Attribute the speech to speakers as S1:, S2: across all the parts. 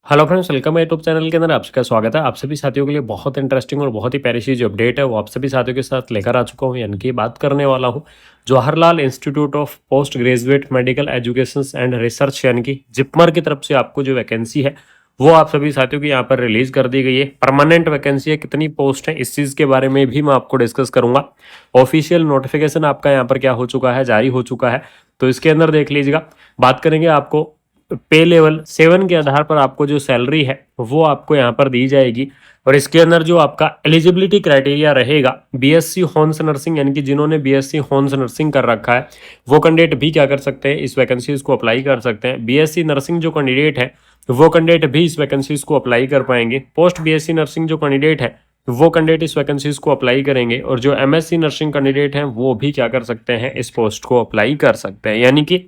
S1: Hello friends, welcome है YouTube channel के अंदर। आप सबका स्वागत है। आप सभी साथियों के लिए बहुत इंटरेस्टिंग और बहुत ही प्यारी सी जो अपडेट है वो आप सभी साथियों के साथ लेकर आ चुका हूँ। यानी कि बात करने वाला हूँ Jawaharlal institute of post graduate medical education and research यानी कि जिपमर की तरफ से आपको जो वैकेंसी है वो आप सभी साथियों की यहाँ पर रिलीज कर दी गई है। परमानेंट वैकेंसी है, कितनी पोस्ट है इस चीज़ के बारे में भी मैं आपको डिस्कस करूंगा। ऑफिशियल नोटिफिकेशन आपका यहाँ पर क्या हो चुका है, जारी हो चुका है, तो इसके अंदर देख लीजिएगा। बात करेंगे आपको पे लेवल 7 के आधार पर आपको जो सैलरी है वो आपको यहाँ पर दी जाएगी। और इसके अंदर जो आपका एलिजिबिलिटी क्राइटेरिया रहेगा, बीएससी हॉर्न्स नर्सिंग यानी कि जिन्होंने बीएससी हॉर्न्स नर्सिंग कर रखा है वो कैंडिडेट भी क्या कर सकते हैं, इस वैकेंसीज को अप्लाई कर सकते हैं। बीएससी नर्सिंग जो कैंडिडेट है वो कैंडिडेट भी इस वैकेंसीज को अप्लाई कर पाएंगे। पोस्ट बीएससी नर्सिंग जो कैंडिडेट है वो कैंडिडेट इस वैकेंसीज को अप्लाई करेंगे। और जो एमएससी नर्सिंग कैंडिडेट हैं वो भी क्या कर सकते हैं, इस पोस्ट को अप्लाई कर सकते हैं। यानी कि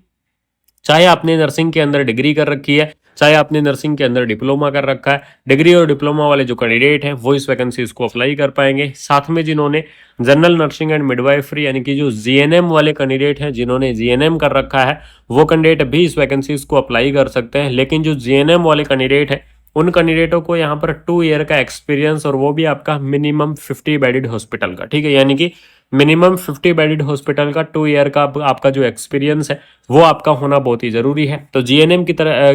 S1: चाहे आपने नर्सिंग के अंदर डिग्री कर रखी है, चाहे आपने नर्सिंग के अंदर डिप्लोमा कर रखा है, डिग्री और डिप्लोमा वाले जो कैंडिडेट हैं वो इस वैकेंसीज को अप्लाई कर पाएंगे। साथ में जिन्होंने जनरल नर्सिंग एंड मिडवाइफरी यानी कि जो जीएनएम वाले कैंडिडेट हैं, जिन्होंने जीएनएम कर रखा है वो कैंडिडेट भी इस वैकेंसीज को अप्लाई कर सकते हैं। लेकिन जो जीएनएम वाले कैंडिडेट हैं उन कैंडिडेटों को यहाँ पर 2 ईयर का एक्सपीरियंस, और वो भी आपका मिनिमम 50 बेडेड हॉस्पिटल का, ठीक है, यानी कि मिनिमम 50 बेडेड हॉस्पिटल का 2 ईयर का आपका जो एक्सपीरियंस है वो आपका होना बहुत ही जरूरी है। तो जीएनएम की तरह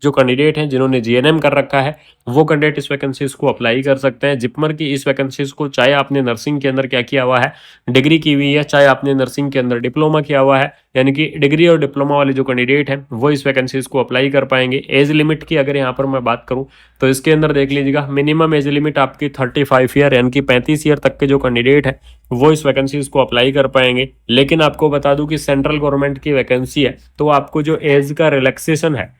S1: जो कैंडिडेट हैं जिन्होंने जीएनएम कर रखा है वो कैंडिडेट इस वैकेंसीज को अप्लाई कर सकते हैं। जिपमर की इस वैकेंसीज को चाहे आपने नर्सिंग के अंदर क्या किया हुआ है, डिग्री की हुई है, चाहे आपने नर्सिंग के अंदर डिप्लोमा किया हुआ है, यानी कि डिग्री और डिप्लोमा वाले जो कैंडिडेट हैं वो इस वैकेंसीज को अप्लाई कर पाएंगे। एज लिमिट की अगर यहाँ पर मैं बात करूँ तो इसके अंदर देख लीजिएगा, मिनिमम एज लिमिट आपकी 35 ईयर यानी कि 35 ईयर तक के जो कैंडिडेट है वो इस वैकेंसीज को अप्लाई कर पाएंगे। लेकिन आपको बता दूं कि सेंट्रल गवर्नमेंट की वैकेंसी है तो आपको जो एज का रिलैक्सेशन है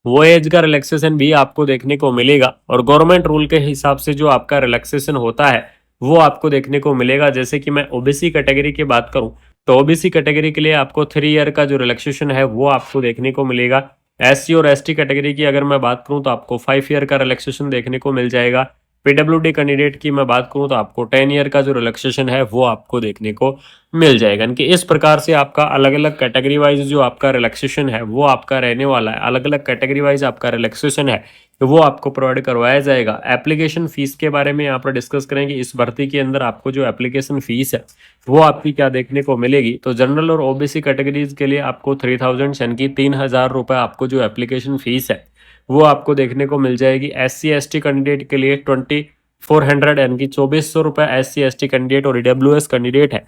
S1: वो एज का रिलैक्सेशन भी आपको देखने को मिलेगा। और गवर्नमेंट रूल के हिसाब से जो आपका रिलैक्सेशन होता है वो आपको देखने को मिलेगा। जैसे कि मैं ओबीसी कैटेगरी की बात करूं तो ओबीसी कैटेगरी के लिए आपको 3 ईयर का जो रिलैक्सेशन है वो आपको देखने को मिलेगा। एससी और एसटी कैटेगरी की अगर मैं बात करूं तो आपको 5 ईयर का रिलैक्सेशन देखने को मिल जाएगा। पीडब्ल्यूडी कैंडिडेट की मैं बात करूं तो आपको 10 ईयर का जो रिलैक्सेशन है वो आपको देखने को मिल जाएगा। यानी कि इस प्रकार से आपका अलग अलग कैटेगरी वाइज जो आपका रिलैक्सेशन है वो आपका रहने वाला है। अलग अलग कैटेगरी वाइज आपका रिलैक्सेशन है तो वो आपको प्रोवाइड करवाया जाएगा। एप्लीकेशन फीस के बारे में यहाँ पर डिस्कस करेंगे। इस भर्ती के अंदर आपको जो एप्लीकेशन फीस है वो आपकी क्या देखने को मिलेगी, तो जनरल और ओबीसी कैटेगरीज के लिए आपको 3000 यानी कि 3000 रुपये आपको जो एप्लीकेशन फीस है वो आपको देखने को मिल जाएगी। SC ST कैंडिडेट के लिए 2400 यानी कि 2400 रुपये SC ST कैंडिडेट और EWS कैंडिडेट है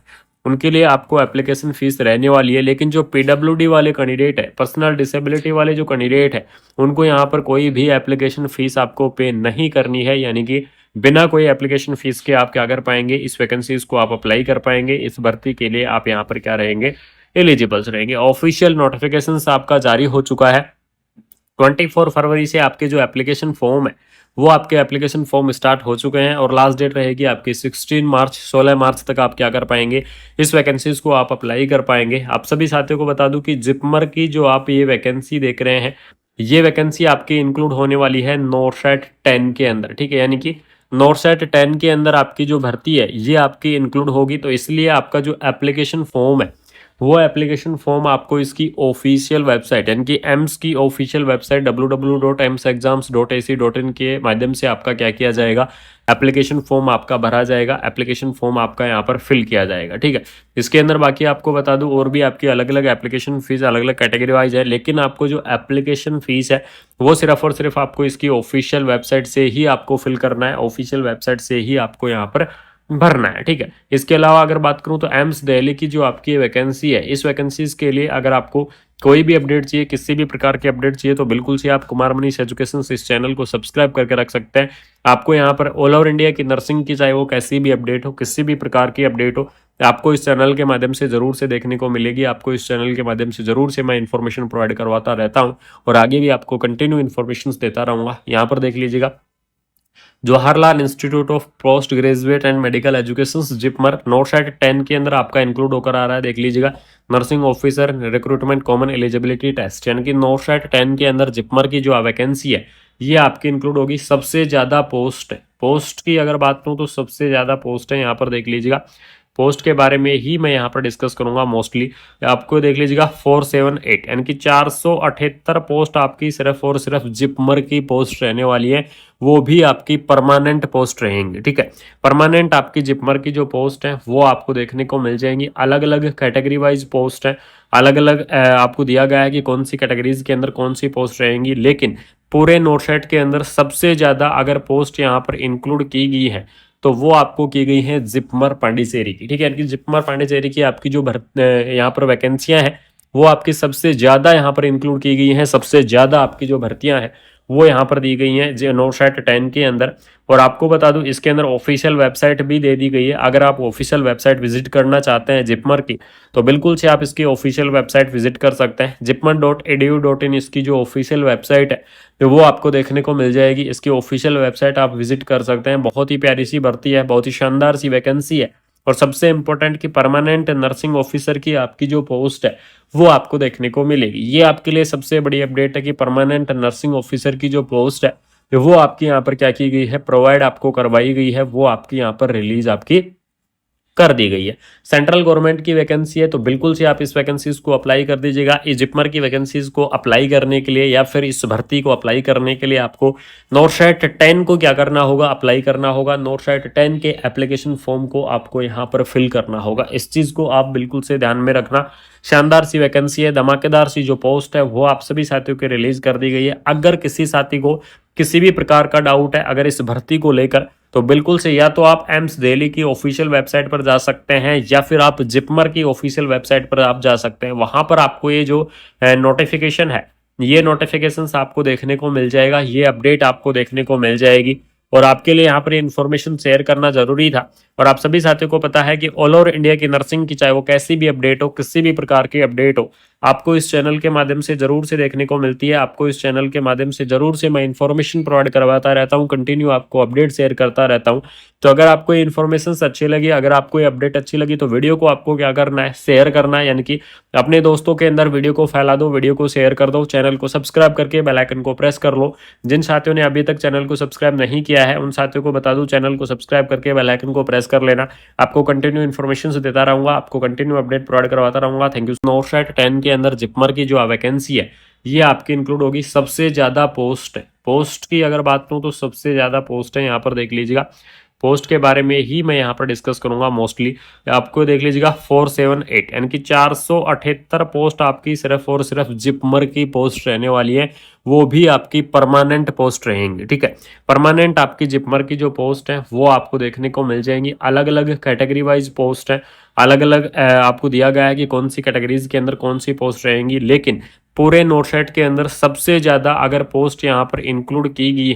S1: उनके लिए आपको एप्लीकेशन फीस रहने वाली है। लेकिन जो PWD वाले कैंडिडेट है, पर्सनल डिसेबिलिटी वाले जो कैंडिडेट है, उनको यहाँ पर कोई भी एप्लीकेशन फीस आपको पे नहीं करनी है। यानी कि बिना कोई एप्लीकेशन फीस के आप क्या कर पाएंगे, इस वैकेंसीज को आप अप्लाई कर पाएंगे। इस भर्ती के लिए आप यहाँ पर क्या रहेंगे, एलिजिबल्स रहेंगे। ऑफिशियल नोटिफिकेशन आपका जारी हो चुका है। 24 फरवरी से आपके जो एप्लीकेशन फॉर्म है वो आपके एप्लीकेशन फॉर्म स्टार्ट हो चुके हैं और लास्ट डेट रहेगी आपकी 16 मार्च तक आप क्या कर पाएंगे, इस वैकेंसीज को आप अप्लाई कर पाएंगे। आप सभी साथियों को बता दूं कि जिपमर की जो आप ये वैकेंसी देख रहे हैं ये वैकेंसी आपकी इंक्लूड होने वाली है नॉरसेट 10 के अंदर, ठीक है, यानी कि नॉरसेट 10 के अंदर आपकी जो भर्ती है ये आपकी इंक्लूड होगी। तो इसलिए आपका जो एप्लीकेशन फॉर्म है वो एप्लीकेशन फॉर्म आपको इसकी ऑफिशियल वेबसाइट यानी कि एम्स की ऑफिशियल वेबसाइट www.emsexams.ac.in के माध्यम से आपका क्या किया जाएगा, एप्लीकेशन फॉर्म आपका भरा जाएगा, एप्लीकेशन फॉर्म आपका यहाँ पर फिल किया जाएगा, ठीक है। इसके अंदर बाकी आपको बता दूं और भी आपकी अलग अलग एप्लीकेशन फीस अलग अलग कैटेगरी वाइज है, लेकिन आपको जो एप्लीकेशन फीस है वो सिर्फ और सिर्फ आपको इसकी ऑफिशियल वेबसाइट से ही आपको फिल करना है, ऑफिशियल वेबसाइट से ही आपको यहाँ पर भरना है, ठीक है। इसके अलावा अगर बात करूं तो एम्स दिल्ली की जो आपकी वैकेंसी है, इस वैकेंसीज के लिए अगर आपको कोई भी अपडेट चाहिए, किसी भी प्रकार के अपडेट चाहिए, तो बिल्कुल से आप कुमार मनीष एजुकेशन इस चैनल को सब्सक्राइब करके रख सकते हैं। आपको यहाँ पर ऑल ओवर इंडिया की नर्सिंग की चाहे वो कैसी भी अपडेट हो, किसी भी प्रकार की अपडेट हो, आपको इस चैनल के माध्यम से जरूर से देखने को मिलेगी। आपको इस चैनल के माध्यम से जरूर से मैं इन्फॉर्मेशन प्रोवाइड करवाता रहता हूँ और आगे भी आपको कंटिन्यू इन्फॉर्मेशन देता रहूंगा। यहाँ पर देख लीजिएगा, Jawaharlal institute of post graduate and medical education JIPMER NORCET 10 के अंदर आपका इंक्लूड होकर आ रहा है। देख लीजिएगा, nursing officer recruitment common eligibility test, यानी कि नॉरसेट 10 के अंदर जिपमर की जो वैकेंसी है ये आपकी इंक्लूड होगी। सबसे ज्यादा पोस्ट है, पोस्ट की अगर बात करूं तो सबसे ज्यादा पोस्ट है, यहाँ पर देख लीजिएगा पोस्ट के बारे में ही मैं यहाँ पर डिस्कस करूंगा मोस्टली। आपको देख लीजिएगा 478 यानी कि 478 पोस्ट आपकी सिर्फ और सिर्फ जिपमर की पोस्ट रहने वाली है, वो भी आपकी परमानेंट पोस्ट रहेंगी। ठीक है, परमानेंट आपकी जिपमर की जो पोस्ट है वो आपको देखने को मिल जाएंगी। अलग अलग कैटेगरी वाइज पोस्ट है, अलग अलग आपको दिया गया है कि कौन सी कैटेगरीज के अंदर कौन सी पोस्ट रहेंगी, लेकिन पूरे नोटशेट के अंदर सबसे ज्यादा अगर पोस्ट यहाँ पर इंक्लूड की गई है तो वो आपको की गई है जिपमर पांडिचेरी की। ठीक है, यानी कि जिपमर पांडिचेरी की आपकी जो यहाँ पर वैकेंसियां हैं वो आपकी सबसे ज्यादा यहाँ पर इंक्लूड की गई हैं। सबसे ज्यादा आपकी जो भर्तियां हैं वो यहाँ पर दी गई हैं नोटशेट 10 के अंदर। और आपको बता दूं इसके अंदर ऑफिशियल वेबसाइट भी दे दी गई है। अगर आप ऑफिशियल वेबसाइट विजिट करना चाहते हैं जिपमर की तो बिल्कुल से आप इसकी ऑफिशियल वेबसाइट विजिट कर सकते हैं। jipmer.edu.in इसकी जो ऑफिशियल वेबसाइट है तो वो आपको देखने को मिल जाएगी। इसकी ऑफिशियल वेबसाइट आप विजिट कर सकते हैं। बहुत ही प्यारी सी भर्ती है, बहुत ही शानदार सी वैकेंसी है। और सबसे इंपॉर्टेंट कि परमानेंट नर्सिंग ऑफिसर की आपकी जो पोस्ट है वो आपको देखने को मिलेगी। ये आपके लिए सबसे बड़ी अपडेट है कि परमानेंट नर्सिंग ऑफिसर की जो पोस्ट है वो आपकी यहाँ पर क्या की गई है, प्रोवाइड आपको करवाई गई है, वो आपकी यहाँ पर रिलीज आपकी कर दी गई है। सेंट्रल गवर्नमेंट की वैकेंसी है तो बिल्कुल से आप इस वैकेंसीज को अप्लाई कर दीजिएगा। इस जिपमर की वैकेंसीज को अप्लाई करने के लिए या फिर इस भर्ती को अप्लाई करने के लिए आपको नोटशेट 10 को क्या करना होगा, अप्लाई करना होगा। नोटशेट 10 के एप्लीकेशन फॉर्म को आपको यहाँ पर फिल करना होगा। इस चीज को आप बिल्कुल से ध्यान में रखना। शानदार सी वैकेंसी है, धमाकेदार सी जो पोस्ट है वो आप सभी साथियों के रिलीज कर दी गई है। अगर किसी साथी को किसी भी प्रकार का डाउट है अगर इस भर्ती को लेकर तो बिल्कुल से या तो आप एम्स दिल्ली की ऑफिशियल वेबसाइट पर जा सकते हैं या फिर आप जिपमर की ऑफिशियल वेबसाइट पर आप जा सकते हैं। वहां पर आपको ये जो नोटिफिकेशन है ये नोटिफिकेशंस आपको देखने को मिल जाएगा, ये अपडेट आपको देखने को मिल जाएगी। और आपके लिए यहाँ पर इन्फॉर्मेशन शेयर करना जरूरी था। और आप सभी साथियों को पता है कि ऑल ओवर इंडिया की नर्सिंग की चाहे वो कैसी भी अपडेट हो, किसी भी प्रकार की अपडेट हो, आपको इस चैनल के माध्यम से जरूर से देखने को मिलती है। आपको इस चैनल के माध्यम से जरूर से मैं इन्फॉर्मेशन प्रोवाइड करवाता रहता हूँ, कंटिन्यू आपको अपडेट शेयर करता रहता हूँ। तो अगर आपको ये इन्फॉर्मेशन अच्छी लगी, अगर आपको ये अपडेट अच्छी लगी तो वीडियो को आपको क्या करना है, शेयर करना है। यानी कि अपने दोस्तों के अंदर वीडियो को फैला दो, वीडियो को शेयर कर दो, चैनल को सब्सक्राइब करके बेल आइकन को प्रेस कर लो। जिन साथियों ने अभी तक चैनल को सब्सक्राइब नहीं किया है उन साथियों को बता दूं चैनल को सब्सक्राइब करके बेल आइकन को प्रेस कर लेना। आपको कंटिन्यू इन्फॉर्मेशन देता रहूंगा, आपको कंटिन्यू अपडेट प्रोवाइड करवाता रहूंगा। Thank you. नोटशेट 10 के अंदर जिपमर की जो वैकेंसी है ये आपकी इंक्लूड होगी। सबसे ज्यादा पोस्ट है, पोस्ट की अगर बात करूं तो सबसे ज्यादा पोस्ट है। यहाँ पर देख लीजिएगा, पोस्ट के बारे में ही मैं यहाँ पर डिस्कस करूंगा मोस्टली। आपको देख लीजिएगा 478 यानी कि 478 पोस्ट आपकी सिर्फ और सिर्फ जिपमर की पोस्ट रहने वाली है, वो भी आपकी परमानेंट पोस्ट रहेंगी। ठीक है, परमानेंट आपकी जिपमर की जो पोस्ट है वो आपको देखने को मिल जाएंगी। अलग अलग कैटेगरी वाइज पोस्ट है, अलग अलग आपको दिया गया है कि कौन सी कैटेगरीज के अंदर कौन सी पोस्ट रहेंगी, लेकिन पूरे नोटशेट के अंदर सबसे ज्यादा अगर पोस्ट यहाँ पर इंक्लूड की गई है